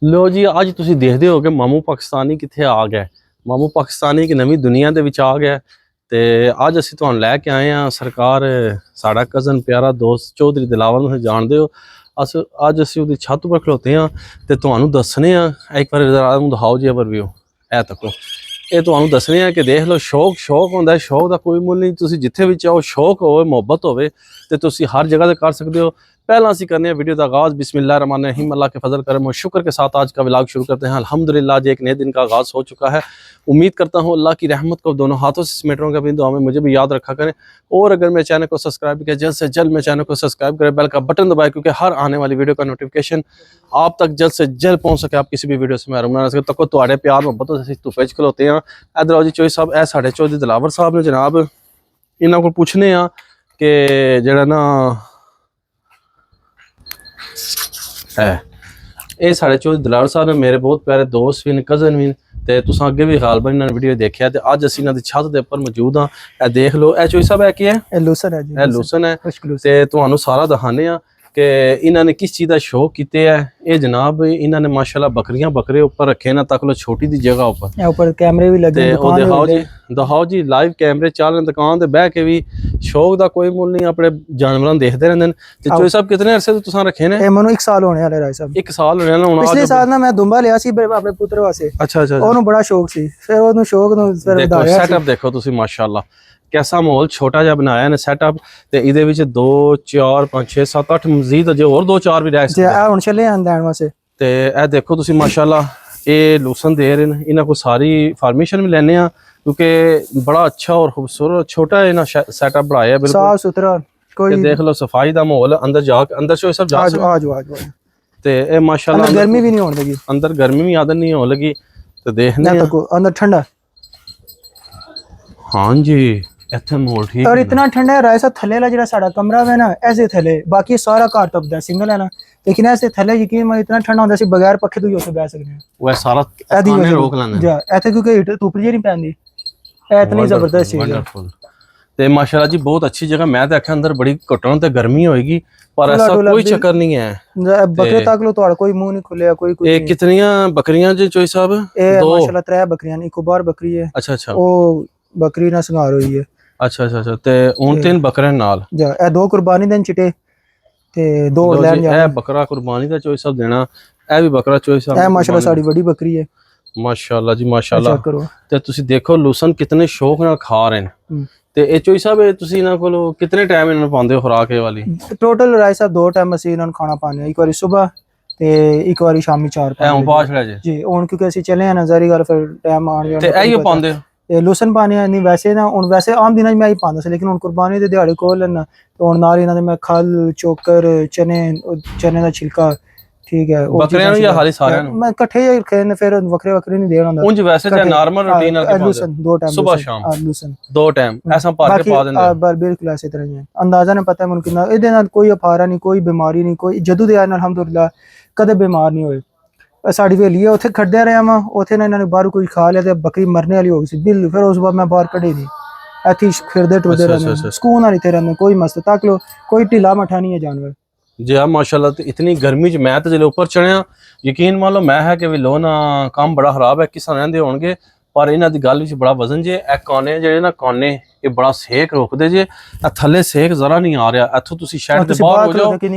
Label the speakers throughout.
Speaker 1: ਲੋ ਜੀ, ਅੱਜ ਤੁਸੀਂ ਦੇਖਦੇ ਹੋ ਕਿ ਮਾਮੂ ਪਾਕਿਸਤਾਨੀ ਕਿੱਥੇ ਆ ਗਿਆ। ਮਾਮੂ ਪਾਕਿਸਤਾਨੀ ਇੱਕ ਨਵੀਂ ਦੁਨੀਆ ਦੇ ਵਿੱਚ ਆ ਗਿਆ ਤੇ ਅੱਜ ਅਸੀਂ ਤੁਹਾਨੂੰ ਲੈ ਕੇ ਆਏ ਹਾਂ। ਸਰਕਾਰ ਸਾਡਾ ਕਜ਼ਨ ਪਿਆਰਾ ਦੋਸਤ ਚੌਧਰੀ ਦਿਲਾਵਰ ਨੂੰ ਜਾਣਦੇ ਹੋ। ਅੱਜ ਅਸੀਂ ਉਹਦੀ ਛੱਤ ਉੱਪਰ ਖਲੋਤੇ ਹਾਂ ਤੇ ਤੁਹਾਨੂੰ ਦੱਸਣੇ ਆ। ਇੱਕ ਵਾਰ ਜ਼ਰਾ ਦਿਖਾਓ ਜੀ ਓਵਰਵਿਊ। ਇਹ ਤੱਕੋ, ਇਹ ਤੁਹਾਨੂੰ ਦੱਸਣੇ ਆ ਕਿ ਦੇਖ ਲਓ, ਸ਼ੌਕ ਹੁੰਦਾ। ਸ਼ੌਕ ਦਾ ਕੋਈ ਮੁੱਲ ਨਹੀਂ। ਤੁਸੀਂ ਜਿੱਥੇ ਵੀ ਚਾਹੋ, ਸ਼ੌਕ ਹੋਵੇ, ਮੁਹੱਬਤ होवे तो ਤੁਸੀਂ हर जगह से कर सकते हो। पहला ਅਸੀਂ करने वीडियो का आगाज़ बिस्मिल्लाहिर्रहमानिर्रहीम, अल्लाह के फजल करम और शुक्र के साथ आज का व्लॉग शुरू करते हैं। अल्हम्दुलिल्लाह, आज एक नए दिन का आगाज़ हो चुका है। उम्मीद करता हूँ अल्लाह की रहमत को दोनों हाथों से समेट रहा हूँ। अपनी दुआ में मुझे भी याद रखा करें और अगर मेरे चैनल को सब्सक्राइब किया, जल्द से जल्द मेरे चैनल को सब्सक्राइब करें, बेल का बटन दबाएं, क्योंकि हर आने वाली वीडियो का नोटिफिकेशन आप तक जल्द से जल्द पहुँच सके। आप किसी भी वीडियो से महरूम ना रह सके। तक तो प्यार मुहब्बत से धुप्पे च खलोते हैं। इधर आओ जी चौधरी साहब, ए साढ़े चौधरी दिलावर साहब ने जनाब, इन्हों को पूछने कि जरा ना है ये साढ़े चौधरी दिलावर साहब ने मेरे बहुत प्यारे दोस्त भी ने, कज़न भी ने। ते तुस अगे भी गालबन इन्होंने वीडियो देखा ते अज असीं इन्हां दी छत दे उपर मौजूद हाँ। ए देख लो, ए चौधरी साहब है की है?
Speaker 2: लूसन है जी।
Speaker 1: ए लूसन है ते तुहानू सारा दिखाने आ कि इन्होंने किस चीज़ का शौक किते है। ये जनाब इन्होंने माशाल्लाह बकरे ऊपर रखे ना, तक लो छोटी दी जगह
Speaker 2: ऊपर कैमरे भी लगे।
Speaker 1: दिखाओ जी लाइव कैमरे चल रहे, दुकान ते बह के भी शौक दा कोई मुल नहीं, अपने जानवरां देखते रहंदे ने। ते चौधरी साहब कितने अरसे तो तुसां रखे ने?
Speaker 2: मैनू 1 साल होने वाले राय साहब।
Speaker 1: 1 साल होने वाला।
Speaker 2: पिछले साल ना मैं दुंबा लिया सी अपने पुत्र वास्ते।
Speaker 1: अच्छा।
Speaker 2: ओनू बड़ा शौक सी, फिर ओनू शौक नू फिर वधाया।
Speaker 1: सेटअप देखो तुसी माशाल्लाह, कैसा माहौल छोटा जा बनाया ने सेटअप। ते इहदे विच 2 4 5 6 7 8 मजीद अजे होर 2 4 भी रह सकदे
Speaker 2: आ हुण चले आंदे वास्ते।
Speaker 1: ते ए देखो तुसी माशाल्लाह, ये लूसन दे रहे हैं। इन्हां को सारी फार्मेशन भी लेने आ, क्योंकि बड़ा अच्छा और खूबसूरत छोटा है ना सेटअप बनाया, बिल्कुल
Speaker 2: साफ सुथरा। कोई
Speaker 1: देख लो सफाई दा माहौल। अंदर जाके अंदर से सब जा
Speaker 2: आज
Speaker 1: ते ए माशाल्लाह
Speaker 2: गर्मी भी नहीं होने लगी।
Speaker 1: अंदर गर्मी भी आदत नहीं होने लगी। तो देखने
Speaker 2: अंदर ठंडा।
Speaker 1: हाँ जी, इत्थे माहौल ठीक
Speaker 2: और इतना ठंडा है राय साहब। थले ला जरा साड़ा कमरा है ना, ऐसे थले बाकी सारा घर तपदा सिंगल है ना, लेकिन ऐसे थले यकीन में इतना ठंडा होंदा सी, बगैर पखे तो उत्थे बैठ सकदे हैं।
Speaker 1: वो सारा खाने रोक लेंदे
Speaker 2: जा ऐथे, क्योंकि हीटर धुप जी नहीं पैंदी। इतनी जबरदस्त चीज है।
Speaker 1: ते माशाल्लाह जी, बहुत अच्छी जगह। मैं तो आख्या अंदर बड़ी घटन ते गर्मी होएगी, पर ऐसा कोई चक्कर नहीं है।
Speaker 2: बकरे तक लो तो कोई मुंह नहीं खुले, कोई कुछ
Speaker 1: नहीं। कितनियां बकरियां जी चौधरी साहब?
Speaker 2: दो माशाल्लाह 3 बकरियां। एक बार बकरी है।
Speaker 1: अच्छा
Speaker 2: वो बकरी ना संगार हुई है।
Speaker 1: अच्छा ते हुन 3 बकरे नाल
Speaker 2: जा। ए 2 कुर्बानी देन चिटे ते 2 लैन जा।
Speaker 1: ए बकरा कुर्बानी दा चौधरी साहब देना। ए भी बकरा चौधरी साहब,
Speaker 2: ए माशाल्लाह साडी बड़ी बकरी है।
Speaker 1: माशाल्लाह जी माशाल्लाह। ते तुसी देखो लूसन कितने शौक नाल खा रहे हैं। ते ए चौधरी साहब तुसी इना कोलो कितने टाइम इना पांदे हो खुराक ए वाली?
Speaker 2: टोटल राय साहब 2 टाइम ਅਸੀਂ ਇਹਨਾਂ ਨੂੰ ਖਾਣਾ ਪਾਉਂਦੇ। ਇੱਕ ਵਾਰੀ ਸਵੇਰ ਤੇ ਇੱਕ ਵਾਰੀ ਸ਼ਾਮੀ 4
Speaker 1: ਐਂ ਪਾਛ ਲੈ
Speaker 2: ਜੀ। ਹੁਣ ਕਿਉਂਕਿ ਅਸੀਂ ਚੱਲੇ ਆ ਨਾ ਜ਼ਾਰੀ ਗੱਲ, ਫਿਰ ਟਾਈਮ ਆਣ ਜਾਣ
Speaker 1: ਤੇ ਐਹੀਓ ਪਾਉਂਦੇ
Speaker 2: ਤੇ ਲੂਸਨ ਪਾਣੇ ਨਹੀਂ। ਵੈਸੇ ਨਾ ਹੁਣ ਵੈਸੇ ਆਮ ਦਿਨਾਂ 'ਚ ਮੈਂ ਹੀ ਪਾਉਂਦਾ ਸੀ, ਲੇਕਿਨ ਹੁਣ ਕੁਰਬਾਨੀ ਦੇ ਦਿਹਾੜੇ ਕੋਲ ਲੈਣਾ ਤੇ ਹੁਣ ਨਾਲ ਇਹਨਾਂ ਦੇ ਮੈਂ ਖਲ ਚੋਕਰ ਚਨੇ ਦਾ ਛਿਲਕਾ, ਠੀਕ ਹੈ।
Speaker 1: ਬੱਕਰੀਆਂ ਨੂੰ ਜਾਂ ਹਾਲੀ ਸਾਰਿਆਂ ਨੂੰ
Speaker 2: ਮੈਂ ਇਕੱਠੇ ਹੀ ਰੱਖੇ ਨੇ, ਫਿਰ ਵੱਖਰੇ ਨਹੀਂ ਦੇਣਾ ਹੁੰਦਾ।
Speaker 1: ਉਂਝ ਵੈਸੇ ਤੇ ਨਾਰਮਲ ਰੂਟੀਨ ਨਾਲ ਕੇ
Speaker 2: ਲੂਸਨ 2 ਟਾਈਮ
Speaker 1: ਸਵੇਰ ਸ਼ਾਮ
Speaker 2: ਲੂਸਨ
Speaker 1: 2 ਟਾਈਮ ਐਸਾ ਪਾ ਕੇ ਪਾ ਦਿੰਦੇ।
Speaker 2: ਬਿਲਕੁਲ ਐਸੇ ਤਰ੍ਹਾਂ ਹੀ ਅੰਦਾਜ਼ਾ ਨਾ ਪਤਾ ਮੈਨੂੰ ਕਿੰਨਾ। ਇਹਦੇ ਨਾਲ ਕੋਈ ਅਫਾਰਾ ਨਹੀਂ, ਕੋਈ ਬਿਮਾਰੀ ਨਹੀਂ, ਕੋਈ ਜਦੂ ਦੇ ਨਾਲ ਅਲਹਮਦੁਲਿਲਾ ਕਦੇ ਬਿਮਾਰ ਨਹੀਂ ਹੋਏ। ਸਾਡੀ ਵੇਲੀ ਹੈ, ਉੱਥੇ ਖੜਦਿਆ ਰਿਹਾ ਵਾਂ। ਉੱਥੇ ਨਾ ਇਹਨਾਂ ਨੇ ਬਾਹਰ ਕੁਝ ਖਾ ਲਿਆ ਤੇ ਬੱਕਰੀ ਮਰਨੇ ਵਾਲੀ ਹੋ ਗਈ ਸੀ ਬਿਲ। ਫਿਰ ਉਸ ਬਾਅਦ ਮੈਂ ਬਾਹਰ ਕੱਢੀ ਨਹੀਂ। ਇੱਥੇ ਫਿਰਦੇ ਟੁਰਦੇ ਰਹਿੰਦੇ, ਸਕੂਨ ਨਾਲ ਇੱਥੇ ਰਹਿੰਦੇ, ਕੋਈ ਮਸਲਾ तक लो, कोई ढिला मठा नहीं है जानवर
Speaker 1: जी। हाँ माशाल्लाह। तो इतनी गर्मी च मैं तो जिले उपर चढ़िया, यकीन मान लो मैं है कि लो ना काम बड़ा खराब है, किसान रहंदे होणगे, पर इन्हां दी गल विच बड़ा वजन जे। ए कोने जेहड़े ना कोने ये बड़ा सेक रोकदे जे। ए थल्ले सेक जरा नहीं आ रहा। इत्थों तुसी शैड दे बाहर हो जाओ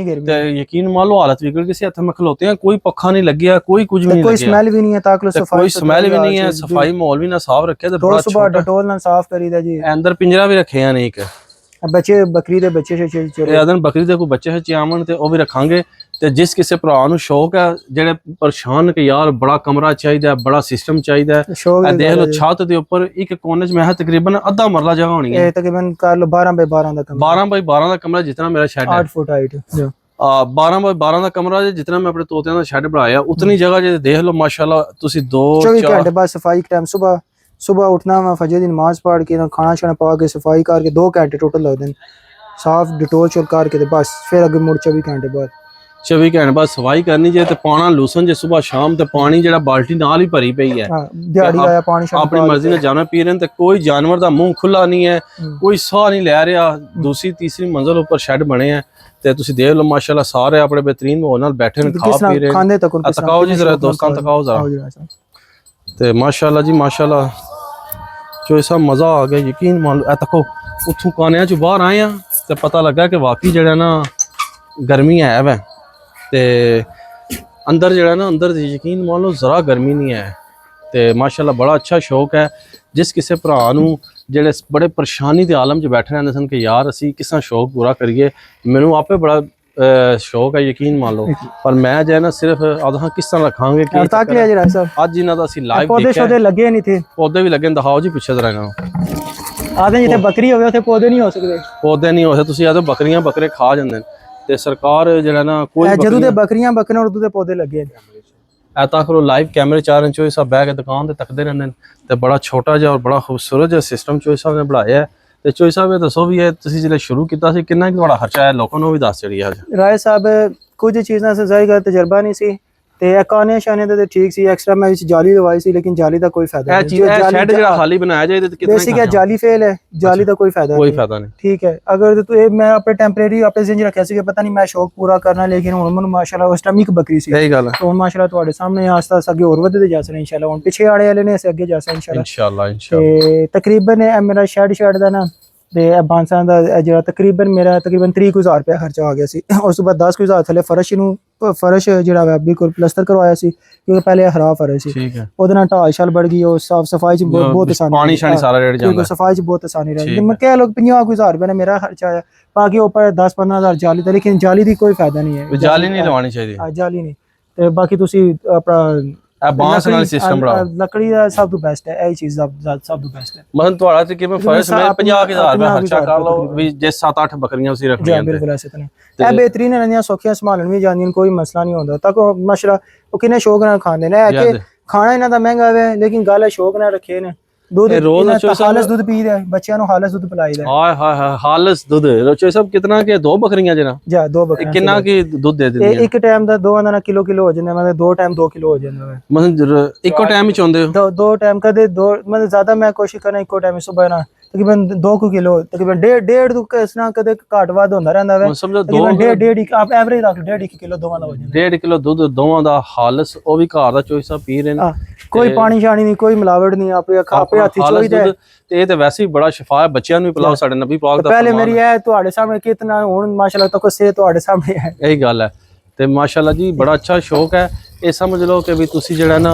Speaker 1: ते यकीन मान लो हालत बिगड़ गई सी। इत्थे मैं खलोते हैं, कोई पक्खा नहीं लग्या, कोई कुछ भी नहीं,
Speaker 2: कोई स्मेल भी नहीं है। ताकि सफाई,
Speaker 1: कोई स्मेल भी नहीं है, सफाई माहौल भी ना साफ रखे ते
Speaker 2: बड़ा सुबह डेटोल नाल साफ करीदा जी।
Speaker 1: अंदर पिंजरा भी रखे हैं नहीं, एक
Speaker 2: बच्चे बकरी दे बच्चे
Speaker 1: बकरी दे कोई बच्चे चियामन ते ਉਹ ਵੀ रखांगे। ਤੇ ਜਿਸ ਕਿਸੇ ਭਰਾ ਨੂੰ ਸ਼ੌਕ ਹੈ, ਜਿਹੜੇ ਪਰੇਸ਼ਾਨ ਕਿ ਯਾਰ ਬੜਾ ਕਮਰਾ ਚਾਹੀਦਾ, ਬੜਾ ਸਿਸਟਮ ਚਾਹੀਦਾ, ਇਹ ਦੇਖ ਲਓ ਛੱਤ ਦੇ ਉੱਪਰ ਇੱਕ ਕੋਨੇ 'ਚ ਮੈਂ ਤਕਰੀਬਨ ਅੱਧਾ ਮਰਲਾ ਜਗ੍ਹਾ ਹੋਣੀ ਹੈ।
Speaker 2: ਇਹ ਤਕਰੀਬਨ ਕਰ ਲਓ 12 ਬਾਈ 12 ਦਾ ਕਮਰਾ।
Speaker 1: 12 ਬਾਈ 12 ਦਾ ਕਮਰਾ ਜਿਤਨਾ ਮੇਰਾ ਸ਼ੈੱਡ ਹੈ,
Speaker 2: 8 ਫੁੱਟ ਹਾਈਟ।
Speaker 1: 12 ਬਾਈ 12 ਦਾ ਕਮਰਾ ਜਿਤਨਾ ਮੈਂ ਆਪਣੇ ਤੋਤਿਆਂ ਦਾ ਸ਼ੈੱਡ ਬਣਾਇਆ, ਉਤਨੀ ਜਗ੍ਹਾ ਜੇ ਦੇਖ ਲਓ ਮਾਸ਼ਾਅੱਲਾ। ਤੁਸੀਂ
Speaker 2: 24 ਘੰਟੇ ਬਾਅਦ ਸਫਾਈ ਟਾਈਮ सुबह उठना वा, फजर दी नमाज पढ़ के खाना शाना पा के सफाई करके 2 घंटे टोटल लगते हैं। साफ डिटोल चल करके बस फिर अगे मुड़ 24 घंटे बाद
Speaker 1: 24 ਘੰਟੇ ਬਾਅਦ ਸਫਾਈ ਕਰਨੀ ਜੇ ਤੇ ਪਾਣਾ ਲੂਸਣ ਜੇ ਸਵੇਰ ਸ਼ਾਮ ਤੇ ਪਾਣੀ ਜਿਹੜਾ ਬਾਲਟੀ ਨਾਲ ਹੀ ਭਰੀ ਪਈ ਹੈ।
Speaker 2: ਹਾਂ ਦਿਹਾੜੀ ਆਇਆ ਪਾਣੀ
Speaker 1: ਆਪਣੀ ਮਰਜ਼ੀ ਨਾਲ ਜਾਣਾ ਪੀ ਰਹੇ ਨੇ ਤੇ ਕੋਈ ਜਾਨਵਰ ਦਾ ਮੂੰਹ ਖੁੱਲਾ ਨਹੀਂ ਹੈ, ਕੋਈ ਸਾਹ ਨਹੀਂ ਲੈ ਰਿਹਾ। ਦੂਸਰੀ ਤੀਸਰੀ ਮੰਜ਼ਲ ਉੱਪਰ ਸ਼ੈੱਡ ਬਣੇ ਆ ਤੇ ਤੁਸੀਂ ਦੇਖ ਲਓ ਮਾਸ਼ਾਅੱਲਾ ਸਾਰੇ ਆਪਣੇ ਬਿਹਤਰੀਨ ਮਾਹੌਲ ਨਾਲ ਬੈਠੇ ਨੇ, ਖਾ ਪੀ ਰਹੇ
Speaker 2: ਖਾਂਦੇ ਤੱਕ
Speaker 1: ਤਕਾਓ ਜੀ ਜ਼ਰਾ ਦੋਸਤਾਂ ਤਕਾਓ ਜ਼ਰਾ ਤੇ ਮਾਸ਼ਾਅੱਲਾ ਜੀ ਮਾਸ਼ਾਅੱਲਾ ਚੋਈ ਸਾਹਿਬ ਮਜ਼ਾ ਆ ਗਿਆ ਯਕੀਨ ਮੰਨ ਲਓ। ਇਹ ਤੱਕੋ ਉੱਥੋਂ ਕਾਨਿਆਂ ਚੋਂ ਬਾਹਰ ਆਏ ਆ ਤੇ ਪਤਾ ਲੱਗਾ ਕਿ ਵਾਕਈ ਜਿਹੜਾ ਨਾ ਗਰਮੀ ਹੈ ਵੈ ਤੇ ਅੰਦਰ ਜਿਹੜਾ ਨਾ ਅੰਦਰ ਯਕੀਨ ਮੰਨ ਲਓ ਜ਼ਰਾ ਗਰਮੀ ਨਹੀਂ ਹੈ ਤੇ ਮਾਸ਼ਾਅੱਲਾ ਬੜਾ ਅੱਛਾ ਸ਼ੌਕ ਹੈ। ਜਿਸ ਕਿਸੇ ਭਰਾ ਨੂੰ ਜਿਹੜੇ ਬੜੇ ਪਰੇਸ਼ਾਨੀ ਦੇ ਆਲਮ 'ਚ ਬੈਠੇ ਰਹਿੰਦੇ ਸਨ ਕਿ ਯਾਰ ਅਸੀਂ ਕਿਸ ਤਰ੍ਹਾਂ ਸ਼ੌਕ ਪੂਰਾ ਕਰੀਏ, ਮੈਨੂੰ ਆਪੇ ਬੜਾ ਸ਼ੌਕ ਹੈ ਯਕੀਨ ਮੰਨ ਲਓ। ਪਰ ਮੈਂ ਜਿਹੜਾ ਨਾ ਸਿਰਫ ਆਦਹਾਂ ਕਿਸ ਤਰ੍ਹਾਂ ਰੱਖਾਂਗੇ ਕਿ
Speaker 2: ਤੱਕ ਲਿਆ ਜਰਾ ਸਾਹਿਬ
Speaker 1: ਅੱਜ ਇਹਨਾਂ ਦਾ ਅਸੀਂ ਲਾਈਵ
Speaker 2: ਪੌਦੇ ਸ਼ੋਦੇ ਲੱਗੇ ਨਹੀਂ ਥੇ,
Speaker 1: ਪੌਦੇ ਵੀ ਲੱਗੇ ਨੇ, ਦਿਖਾਓ ਜੀ ਪਿੱਛੇ ਜ਼ਰਾ ਇਹਨਾਂ ਨੂੰ।
Speaker 2: ਆਦੇ ਜਿੱਥੇ ਬੱਕਰੀ ਹੋਵੇ ਉੱਥੇ ਪੌਦੇ ਨਹੀਂ ਹੋ ਸਕਦੇ,
Speaker 1: ਪੌਦੇ ਨਹੀਂ ਹੋ ਸਕਦੇ। ਤੁਸੀਂ ਆਦੇ ਬੱਕਰੀਆਂ ਬੱਕਰੇ ਖਾ ਜਾਂਦੇ ਨੇ ਤੇ ਸਰਕਾਰ ਜਿਹੜਾ ਨਾ ਕੋਈ
Speaker 2: ਜਦੋਂ ਦੇ ਬੱਕਰੀਆਂ ਬੱਕਰੇ ਉਦੋਂ ਦੇ ਪੌਦੇ ਲੱਗੇ ਨੇ।
Speaker 1: ਐ ਤਾਂ ਕਰੋ ਲਾਈਵ ਕੈਮਰੇ ਚਾਰ ਇੰਚ ਚੋਈ ਸਾਹਿਬ ਬਹਿ ਕੇ ਦੁਕਾਨ ਤੇ ਤੱਕਦੇ ਰਹਿੰਦੇ ਨੇ ਤੇ ਬੜਾ ਛੋਟਾ ਜਿਹਾ ਔਰ ਬੜਾ ਖੂਬਸੂਰਤ ਜਿਹਾ ਸਿਸਟਮ ਚੋਈ ਸਾਹਿਬ ਨੇ ਬਣਾਇਆ ਹੈ। ਤੇ ਚੋਈ ਸਾਹਿਬ ਇਹ ਦੱਸੋ ਵੀ ਇਹ ਤੁਸੀਂ ਜਿਹੜੇ ਸ਼ੁਰੂ ਕੀਤਾ ਸੀ ਕਿੰਨਾ ਕੁ ਤੁਹਾਡਾ ਖਰਚਾ ਆਇਆ, ਲੋਕਾਂ ਨੂੰ ਵੀ ਦੱਸ ਜਿਹੜੀ ਅੱਜ।
Speaker 2: ਰਾਏ ਸਾਹਿਬ ਕੁਝ ਚੀਜ਼ਾਂ ਸੇ ਜ਼ਾਇਗਾ ਤਜਰਬਾ ਨਹੀਂ ਸੀ ਤੇ ਕਾਨੇ ਸ਼ਾਨੇ ਦੇ ਠੀਕ ਸੀ। ਐਕਸਟਰਾ ਮੈਂ ਵਿੱਚ ਜਾਲੀ ਲਵਾਈ ਸੀ ਲੇਕਿਨ ਜਾਲੀ ਦਾ ਕੋਈ ਫਾਇਦਾ
Speaker 1: ਨਹੀਂ। ਇਹ ਸ਼ੈਡ ਜਿਹੜਾ ਖਾਲੀ ਬਣਾਇਆ ਜਾਏ ਤੇ ਕਿੰਨਾ
Speaker 2: ਬੇਸਿਕ ਹੈ ਜਾਲੀ ਫੇਲ ਹੈ, ਜਾਲੀ ਦਾ ਕੋਈ ਫਾਇਦਾ
Speaker 1: ਨਹੀਂ।
Speaker 2: ਠੀਕ ਹੈ ਅਗਰ ਤੂੰ ਇਹ ਮੈਂ ਆਪਣੇ ਟੈਂਪਰੇਰੀ ਆਪਣੇ ਜ਼ਿੰਦਗੀ ਰੱਖਿਆ ਸੀ ਕਿ ਪਤਾ ਨਹੀਂ ਮੈਂ ਸ਼ੌਕ ਪੂਰਾ ਕਰਨਾ, ਲੇਕਿਨ ਹੁਣ ਮੈਨੂੰ ਮਾਸ਼ਾਅੱਲਾ ਉਸ ਟਾਈਮ ਇੱਕ ਬੱਕਰੀ ਸੀ।
Speaker 1: ਸਹੀ ਗੱਲ ਹੈ।
Speaker 2: ਹੁਣ ਮਾਸ਼ਾਅੱਲਾ ਤੁਹਾਡੇ ਸਾਹਮਣੇ ਆਸਤਾ ਆਸਤਾ ਅੱਗੇ ਹੋਰ ਵਧਦੇ ਜਾ ਸਕਦੇ ਇਨਸ਼ਾਅੱਲਾ। ਹੁਣ ਪਿੱਛੇ ਆੜੇ ਵਾਲੇ ਨੇ ਅਸੀਂ ਅੱਗੇ ਜਾ ਸਕਦੇ
Speaker 1: ਇਨਸ਼ਾਅੱਲਾ।
Speaker 2: ਤੇ ਤਕਰੀਬਨ ਇਹ ਮੇਰਾ ਸ਼ੈਡ ਦਾ ਨਾ ਤੇ ਇਹ ਬਾਂਸਾਂ ਦਾ ਜਿਹੜਾ ਤਕਰੀਬਨ 30,000 ਰੁਪਏ ਖਰਚਾ ਆ ਗਿਆ ਸੀ। ਉਸ ਤੋਂ ਬਾਅਦ 10,000 ਥੱਲੇ ਫਰਸ਼ ਜਿਹੜਾ ਵਾ ਬਿਲਕੁਲ ਪਲਸਤਰ ਕਰਵਾਇਆ ਸੀ ਕਿਉਂਕਿ ਪਹਿਲੇ ਹਰਾ ਫਰਸ਼ ਸੀ।
Speaker 1: ਠੀਕ ਹੈ।
Speaker 2: ਉਹਦੇ ਨਾਲ ਢਾਲ ਛਾਲ ਬੜ ਗਈ, ਉਹ ਸਾਫ ਸਫਾਈ ਚ ਬਹੁਤ ਆਸਾਨੀ,
Speaker 1: ਪਾਣੀ ਛਾਣੀ ਸਾਰਾ ਰੇਟ ਜਾਂਦਾ,
Speaker 2: ਸਫਾਈ ਚ ਬਹੁਤ ਆਸਾਨੀ ਰਹੀ। ਮੈਂ ਕਹਿ ਲੋ 50,000 ਰੁਪਏ ਨੇ ਮੇਰਾ ਖਰਚਾ ਆਇਆ, ਬਾਕੀ ਉੱਪਰ 10-15,000 ਜਾਲੀ ਦਾ, ਲੇਕਿਨ ਜਾਲੀ ਦੀ ਕੋਈ ਫਾਇਦਾ ਨਹੀਂ ਹੈ,
Speaker 1: ਜਾਲੀ ਨਹੀਂ ਲਵਾਉਣੀ ਚਾਹੀਦੀ।
Speaker 2: ਜਾਲੀ ਨਹੀਂ ਤੇ ਬਾਕੀ ਤੁਸੀਂ ਆਪਣਾ
Speaker 1: ਇਹ ਬਾਂਸ ਨਾਲ ਸਿਸਟਮ ਬਣਾਓ,
Speaker 2: ਲੱਕੜੀ ਦਾ ਸਭ ਤੋਂ ਬੈਸਟ ਹੈ। ਇਹ ਚੀਜ਼ ਦਾ ਸਭ ਤੋਂ ਬੈਸਟ ਹੈ।
Speaker 1: ਮਤਲਬ ਤੁਹਾਡਾ ਤੇ ਕਿਵੇਂ ਫਰਜ਼ ਮੈਂ 50,000 ਰੁਪਏ ਖਰਚਾ ਕਰ ਲਓ ਵੀ ਜੇ 7-8 ਬੱਕਰੀਆਂ ਤੁਸੀਂ ਰੱਖਣੀਆਂ ਤੇ
Speaker 2: ਬਿਲਕੁਲ ਐਸੇ ਤਾਂ ਨਹੀਂ। ਇਹ ਬਿਹਤਰੀਨ ਰਹਿੰਦੀਆਂ, ਸੌਖੀਆਂ ਸੰਭਾਲਣ ਵੀ ਜਾਂਦੀਆਂ, ਕੋਈ ਮਸਲਾ ਨਹੀਂ ਹੁੰਦਾ। ਤੱਕ ਮਾਸ਼ਾਅੱਲਾ ਉਹ ਕਿੰਨੇ ਸ਼ੌਕ ਨਾਲ ਖਾਂਦੇ ਨੇ। ਇਹ ਕਿ ਖਾਣਾ ਇਹਨਾਂ ਦਾ ਮਹਿੰਗਾ ਹੈ ਲੇਕਿਨ ਗੱਲ ਹੈ ਸ਼ੌਕ ਨਾਲ ਰੱਖੇ ਨੇ। ਦੁੱਧ ਹਾਲਸ ਦੁੱਧ ਪੀਦੇ ਬੱਚਿਆਂ ਨੂੰ, ਹਾਲਸ ਦੁੱਧ ਪਿਲਾਈਦਾ।
Speaker 1: ਹਾਏ ਹਾਏ ਹਾਏ ਹਾਲਸ ਦੁੱਧ। ਰੋਚੇ ਸਭ ਕਿਤਨਾ ਕੇ 2 ਬੱਕਰੀਆਂ ਜਨਾ
Speaker 2: ਜਾਂ 2 ਬੱਕਰੀਆਂ
Speaker 1: ਕਿੰਨਾ ਕੀ ਦੁੱਧ ਦੇ ਦਿੰਦੀਆਂ?
Speaker 2: ਇੱਕ ਟਾਈਮ ਦਾ ਦੋਵਾਂ ਦਾ ਕਿਲੋ ਹੋ ਜਾਂਦਾ, ਮਤਲਬ 2 ਟਾਈਮ 2 ਕਿਲੋ ਹੋ ਜਾਂਦਾ।
Speaker 1: ਮਤਲਬ ਇੱਕੋ ਟਾਈਮ ਹੀ ਚਾਹੁੰਦੇ ਹੋ?
Speaker 2: 2 ਟਾਈਮ ਕਦੇ 2 ਮਤਲਬ ਜ਼ਿਆਦਾ ਮੈਂ ਕੋਸ਼ਿਸ਼ ਕਰਨਾ ਇੱਕੋ ਟਾਈਮ ਸੁਬਹ ਨਾ ਤਕਰੀਬਨ 2 ਕਿਲੋ, ਤਕਰੀਬਨ 1.5 ਤੋਂ ਇਸ ਤਰ੍ਹਾਂ ਕਦੇ ਘੱਟ ਵੱਧ ਹੁੰਦਾ ਰਹਿੰਦਾ ਵੇ।
Speaker 1: ਸਮਝੋ
Speaker 2: 1.5 ਆਪ ਐਵਰੇਜ ਰੱਖ 1.5 ਕਿਲੋ ਦੋਵਾਂ ਦਾ ਹੋ ਜਾਂਦਾ।
Speaker 1: 1.5 ਕਿਲੋ ਦੁੱਧ ਦੋਵਾਂ ਦਾ ਹਾਲਸ, ਉਹ ਵੀ ਘਰ ਦਾ ਚੋਈ ਸਾਹਿਬ ਪੀ ਰਹੇ ਨੇ,
Speaker 2: ਕੋਈ ਪਾਣੀ ਛਾਣੀ ਨਹੀਂ, ਕੋਈ ਮਿਲਾਵਟ ਨਹੀਂ, ਆਪੇ ਹੱਥੀ ਚੋਈਦਾ।
Speaker 1: ਤੇ ਇਹ ਤੇ ਵੈਸੇ ਹੀ ਬੜਾ ਸ਼ਿਫਾ ਹੈ, ਬੱਚਿਆਂ ਨੂੰ ਵੀ ਪਿਲਾਓ, ਸਾਡੇ ਨਬੀ ਪਾਕ ਦਾ
Speaker 2: ਪਹਿਲੇ ਮੇਰੀ ਇਹ ਤੁਹਾਡੇ ਸਾਹਮਣੇ ਕਿਤਨਾ ਹੁਣ ਮਾਸ਼ਾਅੱਲਾ ਤੱਕ ਸੇ ਤੁਹਾਡੇ ਸਾਹਮਣੇ ਹੈ।
Speaker 1: ਇਹੀ ਗੱਲ ਹੈ ਤੇ ਮਾਸ਼ਾਅੱਲਾ ਜੀ ਬੜਾ ਅੱਛਾ ਸ਼ੌਕ ਹੈ। ਇਹ ਸਮਝ ਲਓ ਕਿ ਵੀ ਤੁਸੀਂ ਜਿਹੜਾ ਨਾ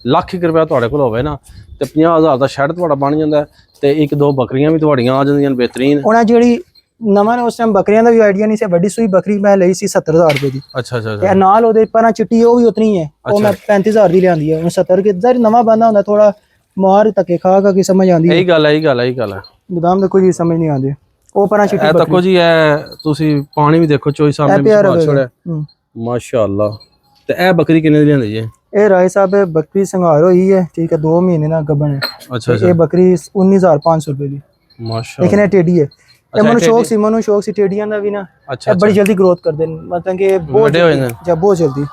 Speaker 1: ਲੱਖ ਰੁਪਇਆ ਤੁਹਾਡੇ ਕੋਲ ਹੋਵੇ ਨਾ ਤੇ 50,000 ਦਾ ਸ਼ੈਡ ਤੁਹਾਡਾ ਬਣ ਜਾਂਦਾ ਤੇ 1-2 ਬੱਕਰੀਆਂ ਵੀ ਤੁਹਾਡੀਆਂ ਆ ਜਾਂਦੀਆਂ ਬਿਹਤਰੀਨ।
Speaker 2: ਉਹਨਾਂ ਜਿਹੜੀ ਨਵਾਂ ਨੇ ਉਸ ਟਾਈਮ ਬੱਕਰੀਆਂ ਦਾ ਵੀ ਆਈਡੀਆ ਨਹੀਂ ਸੀ। ਵੱਡੀ ਸੂਈ ਬੱਕਰੀ ਮੈਂ ਲਈ ਸੀ 70,000 ਰੁਪਏ ਦੀ।
Speaker 1: ਅੱਛਾ ਅੱਛਾ।
Speaker 2: ਤੇ ਨਾਲ ਉਹਦੇ ਪਰਾਂ ਚਿੱਟੀ ਉਹ ਵੀ ਉਤਨੀ ਹੈ, ਉਹ ਮੈਂ 35,000 ਦੀ ਲਿਆਂਦੀ ਹੈ। 70 ਕਿ ਨਵਾਂ ਬੰਦਾ ਹੁੰਦਾ ਥੋੜਾ ਮਾਰ ਧੱਕੇ ਖਾ ਕੇ ਸਮਝ ਆਉਂਦੀ ਹੈ।
Speaker 1: ਇਹੀ ਗੱਲ ਹੈ।
Speaker 2: ਬਦਾਮ ਦੇ ਕੋਈ ਸਮਝ ਨਹੀਂ ਆਉਂਦੇ। ਉਹ ਪਰਾਂ ਚਿੱਟੀ
Speaker 1: ਇਹ ਤੱਕੋ ਜੀ ਇਹ ਤੁਸੀਂ ਪਾਣੀ ਵੀ ਦੇਖੋ ਚੋਈ ਸਾਹਮਣੇ ਛੋੜਿਆ ਮਾਸ਼ਾਅੱਲਾ। ਤੇ ਇਹ ਬੱਕਰੀ ਕਿੰਨੇ ਦੀ ਲਿਆਂਦੀ ਜੀ? ਇਹ
Speaker 2: ਰਾਏ ਸਾਹਿਬ ਬੱਕਰੀ ਸੰਘਾਰ ਹੋਈ ਹੈ, ਠੀਕ ਹੈ, 2 ਮਹੀਨੇ ਨਾਲ ਗੱਭਣ ਹੈ।
Speaker 1: ਅੱਛਾ।
Speaker 2: ਇਹ ਬੱਕਰੀ 19,500 ਰੁਪਏ ਦੀ
Speaker 1: ਮਾਸ਼ਾਅੱਲਾ।
Speaker 2: ਲੇਕਿਨ ਇਹ ਟੇਡੀ ਹੈ। ਤੇ ਮੈਨੂੰ ਸ਼ੌਕ ਸੀ ਟੇਡੀਆਂ ਦਾ ਵੀ ਨਾ। ਇਹ ਬੜੀ ਜਲਦੀ ਗਰੋਥ ਕਰਦੇ ਨੇ, ਮਤਲਬ ਕਿ ਬਹੁਤ ਜਲਦੀ।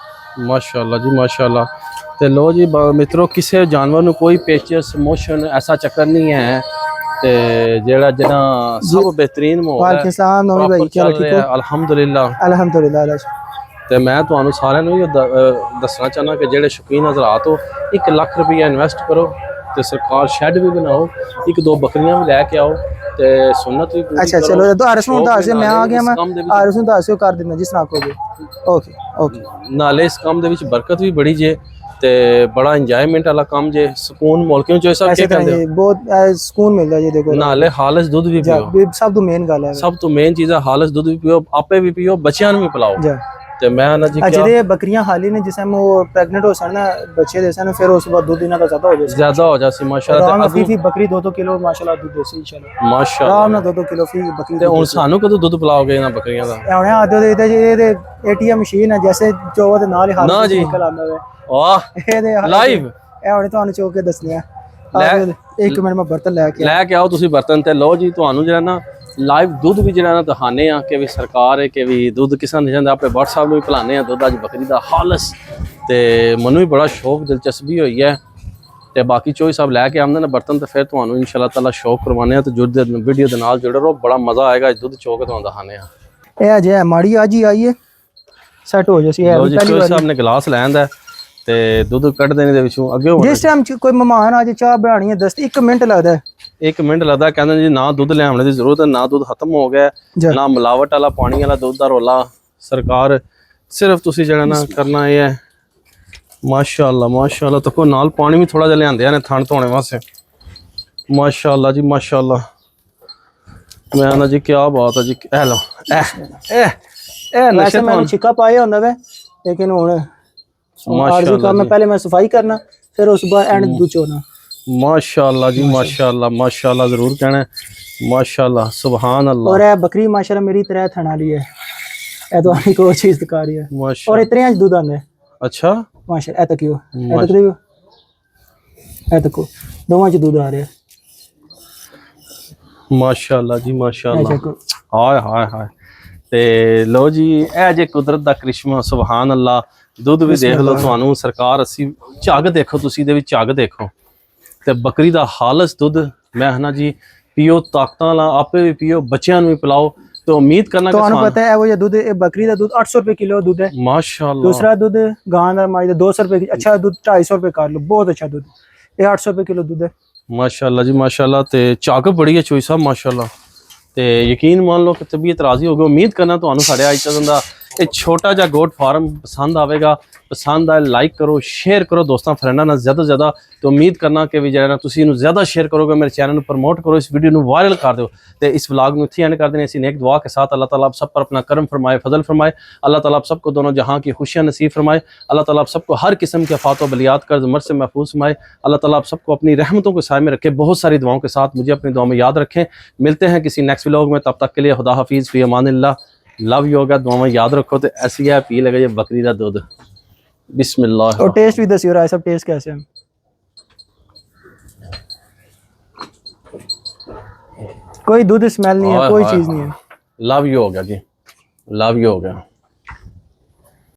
Speaker 1: ਮਾਸ਼ਾਅੱਲਾ ਜੀ ਮਾਸ਼ਾਅੱਲਾ। ਤੇ ਲੋ ਜੀ ਮਿੱਤਰੋ, ਕਿਸੇ ਜਾਨਵਰ ਨੂੰ ਕੋਈ ਪੇਚਸ ਮੋਸ਼ਨ ਐਸਾ ਚੱਕਰ ਨਹੀਂ ਹੈ ਤੇ ਜਿਹੜਾ ਸਭ ਬਿਹਤਰੀਨ ਮਾਹੌਲ ਹੈ। ਅਲਹਮਦੁਲਿਲਾ। ਤੇ ਮੈਂ ਤੁਹਾਨੂੰ ਸਾਰਿਆਂ ਨੂੰ ਦੱਸਣਾ ਚਾਹਨਾ ਕਿ ਜਿਹੜੇ ਸ਼ੌਕੀਨ ਹਜ਼ਰਾਤ ਹੋ 1 ਲੱਖ ਰੁਪਇਆ ਇਨਵੈਸਟ ਕਰੋ ਤੇ ਸਰਕਾਰ ਸ਼ੈੱਡ ਵੀ ਬਣਾਓ, 1-2 ਬੱਕਰੀਆਂ ਵੀ ਲੈ ਕੇ ਆਓ ਤੇ ਸੁਨਨਤ ਵੀ ਪੂਰੀ। ਅੱਛਾ ਚਲੋ ਆਰਸ ਨੂੰ ਦੱਸ, ਮੈਂ ਆ ਗਿਆ, ਮੈਂ ਆਰਸ ਨੂੰ ਦੱਸਿਓ ਕਰ ਦਿੰਦਾ ਜਿਸ ਤਰ੍ਹਾਂ ਕਹੋਗੇ। ਓਕੇ। ਨਾਲੇ ਇਸ ਕੰਮ ਦੇ ਵਿੱਚ ਬਰਕਤ ਵੀ ਬੜੀ ਜੇ ਤੇ ਬੜਾ ਇੰਜੋਇਮੈਂਟ ਵਾਲਾ ਕੰਮ ਜੇ, ਸਕੂਨ ਮੋਲ ਕਿਉਂ ਚੋਏ ਸਭ ਕਹਿੰਦੇ ਬਹੁਤ ਸਕੂਨ ਮਿਲਦਾ ਜੀ। ਦੇਖੋ ਨਾਲੇ ਹਾਲਸ ਦੁੱਧ ਵੀ ਪੀਓ, ਸਭ ਤੋਂ ਮੇਨ ਗੱਲ ਹੈ, ਸਭ ਤੋਂ ਮੇਨ ਚੀਜ਼ ਹੈ ਹਾਲਸ ਦੁੱਧ ਵੀ ਪੀਓ, ਆਪੇ ਵੀ ਪੀਓ, ਬੱਚਿਆਂ ਨੂੰ ਵੀ ਪਿਲਾਓ। ਤੇ ਮੈਂ ਨਾ ਜੀ ਜਿਹੜੇ ਬੱਕਰੀਆਂ ਹਾਲੀ ਨੇ ਜਿਸ ਟਾਈਮ ਉਹ ਪ੍ਰੈਗਨੈਂਟ ਹੋ ਸਨ ਨਾ ਬੱਚੇ ਦੇ ਸਨ, ਫਿਰ ਉਸ ਤੋਂ ਬਾਅਦ ਦੁੱਧ ਇਹਨਾਂ ਦਾ ਜ਼ਿਆਦਾ ਹੋ ਜਾਸੀ ਮਾਸ਼ਾਅੱਲਾ। ਤੇ ਬੱਕਰੀ 2-2 ਕਿਲੋ ਮਾਸ਼ਾਅੱਲਾ ਦੁੱਧ ਦੇਸੀ ਇਨਸ਼ਾਅੱਲਾ ਮਾਸ਼ਾਅੱਲਾ। ਆਰਾਮ ਨਾਲ 2-2 ਕਿਲੋ ਫੀ ਬੱਕਰੀ। ਤੇ ਹੁਣ ਸਾਨੂੰ ਕਦੋਂ ਦੁੱਧ ਪਿਲਾਓਗੇ ਇਹਨਾਂ ਬੱਕਰੀਆਂ ਦਾ? ਹੁਣ ਆਦੇ ਦੇ ਇਹਦੇ ATM ਮਸ਼ੀਨ ਹੈ, ਜੈਸੇ ਚੋਵਾ ਦੇ ਨਾਲ ਹੀ ਹਾਲ ਨਿਕਲ ਆਉਂਦਾ ਹੈ। ਵਾਹ ਇਹਦੇ ਲਾਈਵ ਇਹ ਹੁਣ ਤੁਹਾਨੂੰ ਚੋ ਕੇ ਦੱਸਦੇ ਆ। 1 ਮਿੰਟ ਮੈਂ ਬਰਤਨ ਲੈ ਕੇ ਆਓ ਤੁਸੀਂ ਬਰਤਨ। ਤੇ ਲਓ ਜੀ ਤੁਹਾਨੂੰ ਜਿਹੜਾ ਨਾ ਲਾਈਵ ਦੁੱਧ ਵੀ ਜਿਹੜਾ ਨਾ ਦਿਖਾਣੇ ਆ ਕਿ ਵੀ ਸਰਕਾਰ ਹੈ ਕਿ ਵੀ ਦੁੱਧ ਕਿਸਾਂ ਨਹੀਂ ਜਾਂਦਾ ਆਪਣੇ WhatsApp ਨੂੰ ਵੀ ਭਲਾਣੇ ਆ ਦੁੱਧ ਅੱਜ ਬੱਕਰੀ ਦਾ ਹਾਲਸ ਤੇ ਮੈਨੂੰ ਵੀ ਬੜਾ ਸ਼ੌਕ ਦਿਲਚਸਪੀ ਹੋਈ ਹੈ ਤੇ ਬਾਕੀ ਚੋਈ ਸਭ ਲੈ ਕੇ ਆਉਂਦੇ ਨੇ ਬਰਤਨ ਤੇ ਫਿਰ ਤੁਹਾਨੂੰ ਇਨਸ਼ਾਅੱਲਾ ਤਾਲਾ ਸ਼ੌਕ ਕਰਵਾਉਂਦੇ ਆ ਤੇ ਜੁੜਦੇ ਵੀਡੀਓ ਦੇ ਨਾਲ ਜੁੜੇ ਰਹੋ ਬੜਾ ਮਜ਼ਾ ਆਏਗਾ ਅੱਜ ਦੁੱਧ ਚੋ ਕੇ ਤੁਹਾਨੂੰ ਦਿਖਾਣੇ ਆ
Speaker 2: ਇਹ ਅਜੇ ਹੈ ਮਾੜੀ ਅੱਜ ਹੀ ਆਈ ਹੈ ਸੈੱਟ ਹੋ ਜਾਸੀ ਹੈ
Speaker 1: ਲੋ ਜੀ ਚੋਈ ਸਾਹਿਬ ਨੇ ਗਲਾਸ ਲੈਂਦਾ ਤੇ ਦੁੱਧ ਕੱਢਦੇ ਨੇ ਦੇ ਵਿੱਚੋਂ ਅੱਗੇ ਹੋਣਾ
Speaker 2: ਜਿਸ ਟਾਈਮ ਕੋਈ ਮਹਿਮਾਨ ਆ ਜੇ ਚਾਹ ਬਣਾਣੀ ਹੈ 1 ਮਿੰਟ ਲੱਗਦਾ ਹੈ
Speaker 1: 1 ਮਿੰਟ ਲੱਗਦਾ ਕਹਿੰਦੇ ਜੀ ਨਾ ਦੁੱਧ ਲਿਆਉਣ ਦੀ ਜ਼ਰੂਰਤ ਹੈ ਨਾ ਦੁੱਧ ਖਤਮ ਹੋ ਗਿਆ ਨਾ ਮਿਲਾਵਟ ਵਾਲਾ ਪਾਣੀ ਵਾਲਾ ਦੁੱਧ ਦਾ ਰੋਲਾ ਸਰਕਾਰ ਸਿਰਫ ਤੁਸੀਂ ਜਿਹੜਾ ਨਾ ਕਰਨਾ ਇਹ ਹੈ ਮਾਸ਼ਾਅੱਲਾ ਤੱਕੋ ਨਾਲ ਪਾਣੀ ਵੀ ਥੋੜਾ ਜਿਹਾ ਲਿਆਂਦੇ ਨੇ ਥਣ ਧੋਣੇ ਵਾਸਤੇ ਮਾਸ਼ਾਅੱਲਾ ਜੀ ਮਾਸ਼ਾਅੱਲਾ ਮੈਂ ਨਾ ਜੀ ਕੀ ਬਾਤ ਹੈ ਜੀ ਇਹ ਲਓ ਇਹ
Speaker 2: ਵੈਸੇ ਮੈਂ ਛਿੱਕਾ ਪਾਇਆ ਹੁੰਦਾ ਵੇ ਲੇਕਿਨ ਹੁਣ ਮਾਸ਼ਾਅੱਲਾ ਮੈਂ ਪਹਿਲੇ ਮੈਂ ਸਫਾਈ ਕਰਨਾ ਫਿਰ ਉਸ ਬਾਅਦ ਐਂਡ ਦੁੱਧ ਚੋਣਾ
Speaker 1: माशाल्लाह जी माशाल्लाह जरूर कहना है माशाल्लाह सुभान अल्लाह
Speaker 2: और ये बकरी माशाल्लाह मेरी तरह थन वाली है ये तो आनी कोई चीज दिखा रही है और इतने आज दूध आंदे
Speaker 1: अच्छा
Speaker 2: माशाल्लाह ए तक यो ए तक यो ए तक दोवां च दूध आ रहा है
Speaker 1: माशाल्लाह जी माशाल्लाह हाय हाय हाय ते लो जी ए जे कुदरत दा करिश्मा सुभान अल्लाह दुध भी देख लो तुहानू सरकार अस्सी झग देखो तुसी दे विच झग देखो ਤੇ ਬੱਕਰੀ ਦਾ ਹਾਲਸ ਦੁੱਧ ਮੈਂ ਹਨਾ ਜੀ ਪੀਓ ਤਾਕਤਾਂ ਵਾਲਾ ਆਪੇ ਵੀ ਪੀਓ ਬੱਚਿਆਂ ਨੂੰ ਵੀ ਪਿਲਾਓ ਤੇ ਉਮੀਦ ਕਰਨਾ ਕਿ
Speaker 2: ਤੁਹਾਨੂੰ ਪਤਾ ਹੈ ਉਹ ਇਹ ਦੁੱਧ ਇਹ ਬੱਕਰੀ ਦਾ ਦੁੱਧ 800 ਰੁਪਏ ਕਿਲੋ ਦੁੱਧ ਹੈ
Speaker 1: ਮਾਸ਼ਾਅੱਲਾ
Speaker 2: ਦੂਸਰਾ ਦੁੱਧ ਗਾਂ ਦਾ ਮਾਈ ਦਾ 200 ਰੁਪਏ ਅੱਛਾ ਦੁੱਧ 250 ਰੁਪਏ ਕਰ ਲਓ ਬਹੁਤ ਅੱਛਾ ਦੁੱਧ ਇਹ 800 ਰੁਪਏ ਕਿਲੋ ਦੁੱਧ ਹੈ
Speaker 1: ਮਾਸ਼ਾਅੱਲਾ ਜੀ ਮਾਸ਼ਾਅੱਲਾ ਤੇ ਝੱਗ ਬੜੀ ਹੈ ਚੋਈ ਸਾਹਿਬ ਮਾਸ਼ਾਅੱਲਾ ਤੇ ਯਕੀਨ ਮੰਨ ਲਓ ਕਿ ਤਬੀਅਤ ਰਾਜ਼ੀ ਹੋ ਗਈ ਉਮੀਦ ਕਰਨਾ ਤੁਹਾਨੂੰ ਸਾਡੇ ਅੱਜ ਤੱਕ ਦਾ ਇਹ ਛੋਟਾ ਜਿਹਾ ਗੋਟ ਫਾਰਮ ਪਸੰਦ ਆਵੇਗਾ ਪਸੰਦ ਆਏ ਲਾਈਕ ਕਰੋ ਸ਼ੇਅਰ ਕਰੋ ਦੋਸਤਾਂ ਫਰੈਂਡਾਂ ਨਾਲ ਜ਼ਿਆਦਾ ਜ਼ਿਆਦਾ ਤੇ ਉਮੀਦ ਕਰਨਾ ਕਿ ਵੀ ਜਿਹੜਾ ਤੁਸੀਂ ਇਹਨੂੰ ਜ਼ਿਆਦਾ ਸ਼ੇਅਰ ਕਰੋਗੇ ਮੇਰੇ ਚੈਨਲ ਨੂੰ ਪ੍ਰਮੋਟ ਕਰੋ ਇਸ ਵੀਡੀਓ ਨੂੰ ਵਾਇਰਲ ਕਰ ਦਿਓ ਤੇ इस व्लॉग में इतनी एंड कर देने ऐसी नेक दुआ के साथ अल्लाह ताला आप सब पर अपना करम फरमाए फजल फरमाए अल्लाह ताला आप सबको दोनों जहां की खुशियां नसीब फरमाए अल्लाह ताला आप सबको हर किस्म के आफात व बलियात कर्ज मर से महफूज फरमाए अल्लाह ताला आप सबको अपनी रहमतों के साए में रखे बहुत सारी दुआओं के साथ मुझे अपनी दुआ में याद रखें मिलते हैं किसी नेक्स्ट व्लॉग में तब तक के लिए खुदा हाफिज़ फी अमानिल्लाह लव यू होगा दुआ में याद रखो तो ऐसी है पी लगे ये बकरी का दूध बिस्मिल्लाह
Speaker 2: और टेस्ट भी दसियो राय सब टेस्ट कैसे है कोई दूध स्मेल नहीं है कोई चीज नहीं है
Speaker 1: लव यू हो गया जी लव यू हो गया